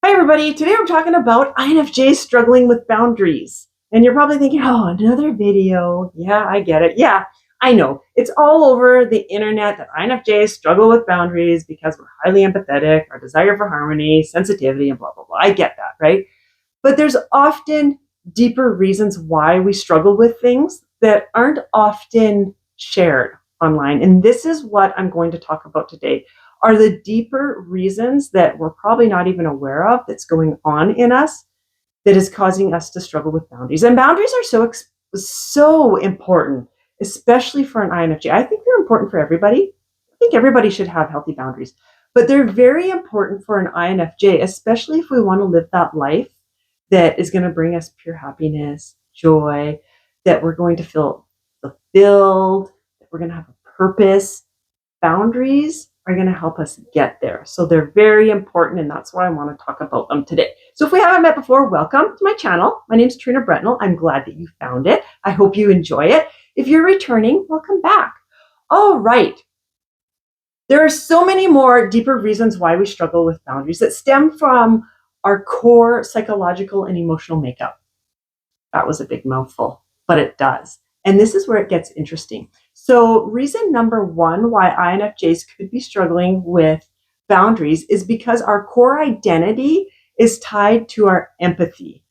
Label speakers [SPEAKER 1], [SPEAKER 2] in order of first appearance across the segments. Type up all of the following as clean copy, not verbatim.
[SPEAKER 1] Hi, everybody. Today we're talking about INFJs struggling with boundaries. And you're probably thinking, oh, another video. Yeah, I get it. Yeah, I know. It's all over the internet that INFJs struggle with boundaries because we're highly empathetic, our desire for harmony, sensitivity, and blah, blah, blah. I get that, right? But there's often deeper reasons why we struggle with things that aren't often shared online. And this is what I'm going to talk about today are the deeper reasons that we're probably not even aware of that's going on in us that is causing us to struggle with boundaries. And boundaries are so important, especially for an INFJ. I think they're important for everybody. I think everybody should have healthy boundaries, but they're very important for an INFJ, especially if we want to live that life that is going to bring us pure happiness, joy, that we're going to feel fulfilled, that we're going to have a purpose. Boundaries are going to help us get there. So they're very important, and that's why I want to talk about them today. So if we haven't met before, welcome to my channel. My name is Trina Bretnell. I'm glad that you found it. I hope you enjoy it. If you're returning, welcome back. All right. There are so many more deeper reasons why we struggle with boundaries that stem from our core psychological and emotional makeup. That was a big mouthful, but it does. And this is where it gets interesting. So reason number one why INFJs could be struggling with boundaries is because our core identity is tied to our empathy.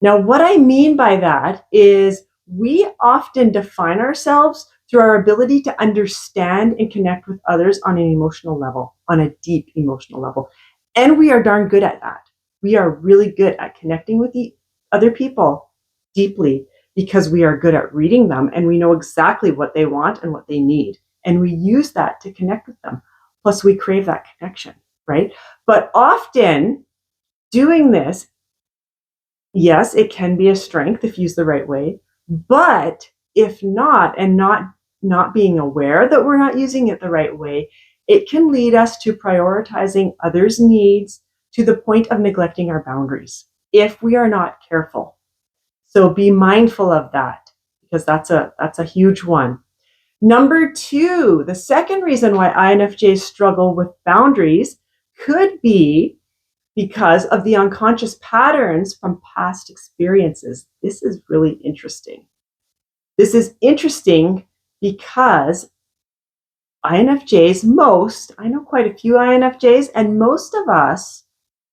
[SPEAKER 1] Now, what I mean by that is we often define ourselves through our ability to understand and connect with others on an emotional level, on a deep emotional level. And we are darn good at that. We are really good at connecting with the other people deeply because we are good at reading them and we know exactly what they want and what they need. And we use that to connect with them. Plus, we crave that connection, right? But often doing this, yes, it can be a strength if used the right way. But if not, and not being aware that we're not using it the right way, it can lead us to prioritizing others' needs to the point of neglecting our boundaries if we are not careful. So be mindful of that because that's a huge one. Number two, the second reason why INFJs struggle with boundaries could be because of the unconscious patterns from past experiences. This is really interesting. This is interesting because INFJs, I know quite a few INFJs, and most of us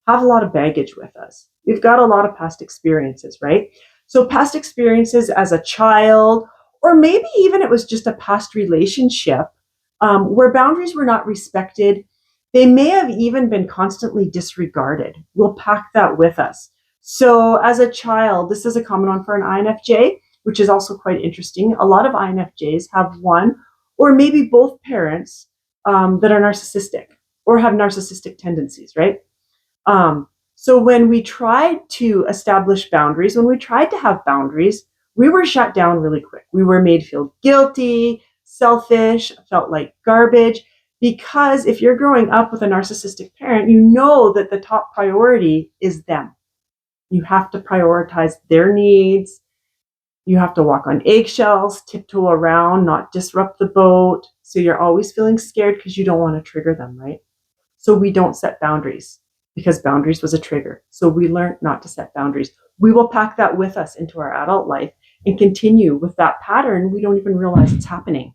[SPEAKER 1] have a lot of baggage with us. We've got a lot of past experiences, right? So past experiences as a child, or maybe even it was just a past relationship where boundaries were not respected. They may have even been constantly disregarded. We'll pack that with us. So as a child, this is a common one for an INFJ, which is also quite interesting. A lot of INFJs have one or maybe both parents that are narcissistic or have narcissistic tendencies, right? So when we tried to establish boundaries, when we tried to have boundaries, we were shut down really quick. We were made feel guilty, selfish, felt like garbage. Because if you're growing up with a narcissistic parent, you know that the top priority is them. You have to prioritize their needs. You have to walk on eggshells, tiptoe around, not disrupt the boat. So you're always feeling scared because you don't want to trigger them, right? So we don't set boundaries because boundaries was a trigger. So we learned not to set boundaries. We will pack that with us into our adult life and continue with that pattern. We don't even realize it's happening.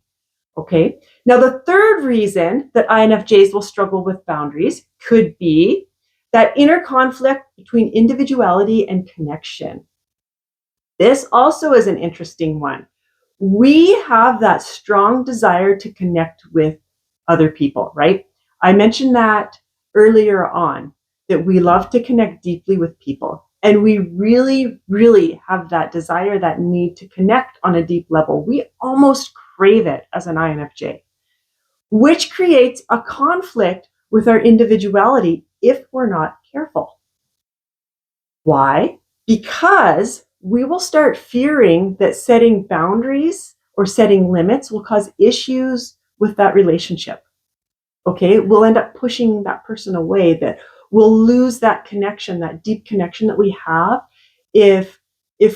[SPEAKER 1] Okay. Now, the third reason that INFJs will struggle with boundaries could be that inner conflict between individuality and connection. This also is an interesting one. We have that strong desire to connect with other people, right? I mentioned that earlier on, that we love to connect deeply with people. And we really, really have that desire, that need to connect on a deep level. We almost crave it as an INFJ, which creates a conflict with our individuality if we're not careful. Why? Because we will start fearing that setting boundaries or setting limits will cause issues with that relationship. Okay, we'll end up pushing that person away, that we'll lose that connection, that deep connection that we have if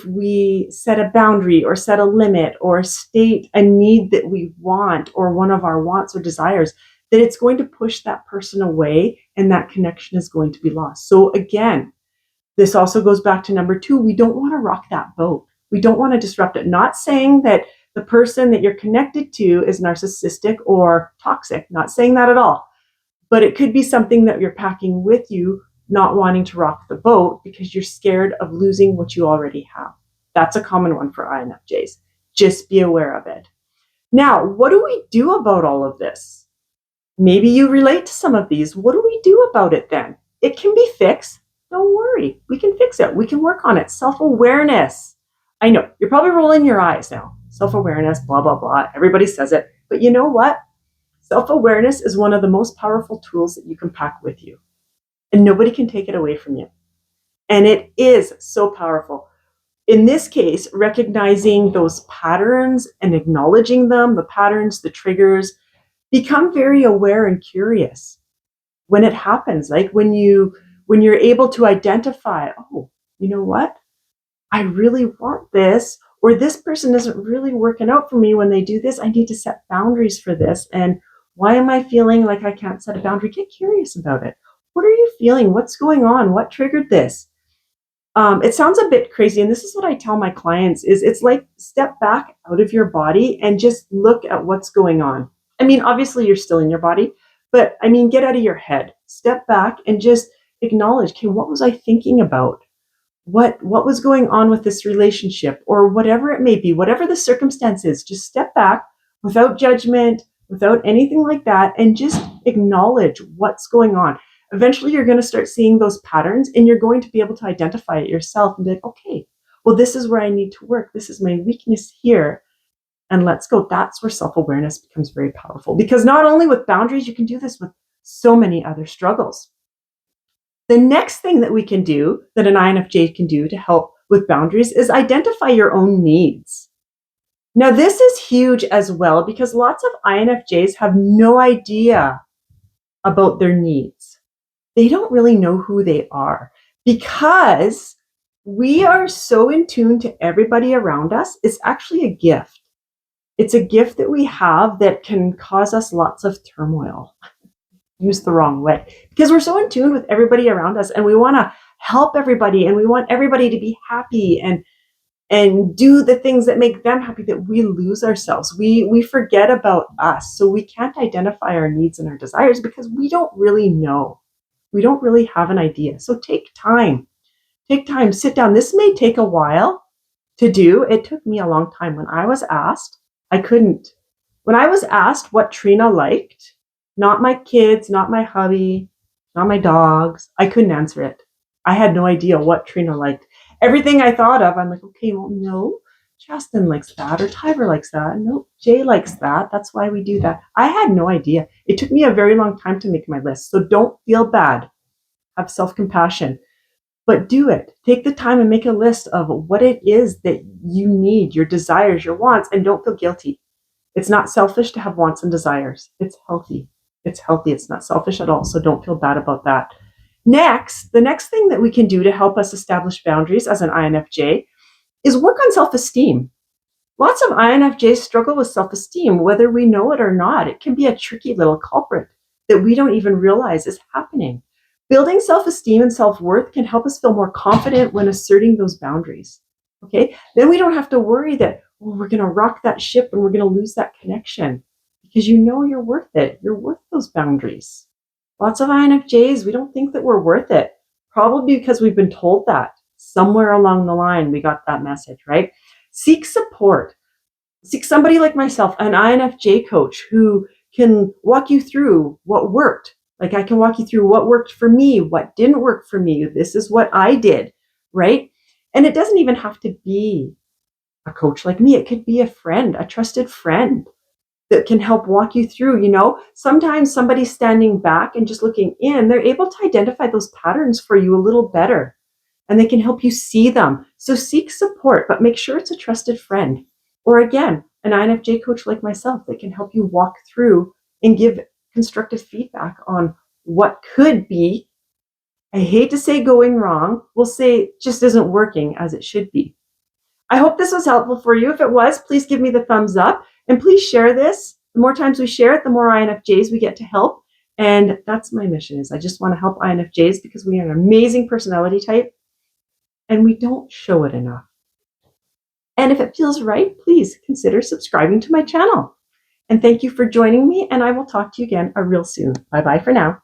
[SPEAKER 1] we set a boundary or set a limit or state a need that we want or one of our wants or desires that it's going to push that person away and that connection is going to be lost. So again, this also goes back to number 2. We don't want to rock that boat. We don't want to disrupt it. Not saying that the person that you're connected to is narcissistic or toxic, not saying that at all. But it could be something that you're packing with you, not wanting to rock the boat because you're scared of losing what you already have. That's a common one for INFJs. Just be aware of it. Now, what do we do about all of this? Maybe you relate to some of these. What do we do about it then? It can be fixed. Don't worry. We can fix it. We can work on it. Self-awareness. I know, you're probably rolling your eyes now. Self-awareness, blah, blah, blah. Everybody says it. But you know what? Self-awareness is one of the most powerful tools that you can pack with you. And nobody can take it away from you. And it is so powerful. In this case, recognizing those patterns and acknowledging them, the patterns, the triggers, become very aware and curious when it happens. Like when you're able to identify, oh, you know what? I really want this, or this person isn't really working out for me when they do this. I need to set boundaries for this. And why am I feeling like I can't set a boundary? Get curious about it. What are you feeling? What's going on? What triggered this? It sounds a bit crazy, and this is what I tell my clients, is it's like step back out of your body and just look at what's going on. I mean, obviously you're still in your body, but I mean, get out of your head. Step back and just acknowledge, okay, what was I thinking about? What was going on with this relationship, or whatever it may be, whatever the circumstance is, just step back without judgment, without anything like that, and just acknowledge what's going on. Eventually, you're going to start seeing those patterns and you're going to be able to identify it yourself and be like, okay, well, this is where I need to work. This is my weakness here. And let's go. That's where self-awareness becomes very powerful, because not only with boundaries, you can do this with so many other struggles. The next thing that we can do, that an INFJ can do to help with boundaries, is identify your own needs. Now, this is huge as well, because lots of INFJs have no idea about their needs. They don't really know who they are, because we are so in tune to everybody around us. It's actually a gift. It's a gift that we have that can cause us lots of turmoil. Used the wrong way, because we're so in tune with everybody around us and we want to help everybody and we want everybody to be happy and do the things that make them happy, that we lose ourselves. We forget about us. So we can't identify our needs and our desires because we don't really know. We don't really have an idea. So take time, sit down. This may take a while to do. It took me a long time. When I was asked, I couldn't. When I was asked what Trina liked, not my kids, not my hubby, not my dogs, I couldn't answer it. I had no idea what Trina liked. Everything I thought of, I'm like, okay, well, no, Justin likes that, or Tyver likes that. No, Jay likes that. That's why we do that. I had no idea. It took me a very long time to make my list. So don't feel bad. Have self-compassion. But do it. Take the time and make a list of what it is that you need, your desires, your wants, and don't feel guilty. It's not selfish to have wants and desires. It's healthy. It's healthy. It's not selfish at all. So don't feel bad about that. Next, the next thing that we can do to help us establish boundaries as an INFJ is work on self-esteem. Lots of INFJs struggle with self-esteem, whether we know it or not. It can be a tricky little culprit that we don't even realize is happening. Building self-esteem and self-worth can help us feel more confident when asserting those boundaries. Okay, then we don't have to worry that we're going to rock that ship and we're going to lose that connection, because you know you're worth it. You're worth those boundaries. Lots of INFJs, we don't think that we're worth it, probably because we've been told that. Somewhere along the line, we got that message, right? Seek support. Seek somebody like myself, an INFJ coach, who can walk you through what worked. Like, I can walk you through what worked for me, what didn't work for me. This is what I did, right? And it doesn't even have to be a coach like me. It could be a friend, a trusted friend that can help walk you through. You know, sometimes somebody standing back and just looking in, they're able to identify those patterns for you a little better, and they can help you see them. So seek support, but make sure it's a trusted friend. Or again, an INFJ coach like myself that can help you walk through and give constructive feedback on what could be, I hate to say going wrong, we'll say just isn't working as it should be. I hope this was helpful for you. If it was, please give me the thumbs up, and please share this The more times we share it, the more INFJs we get to help. And that's my mission, is I just want to help INFJs because we are an amazing personality type and we don't show it enough. And if it feels right, please consider subscribing to my channel. And thank you for joining me, and I will talk to you again real soon. Bye-bye for now.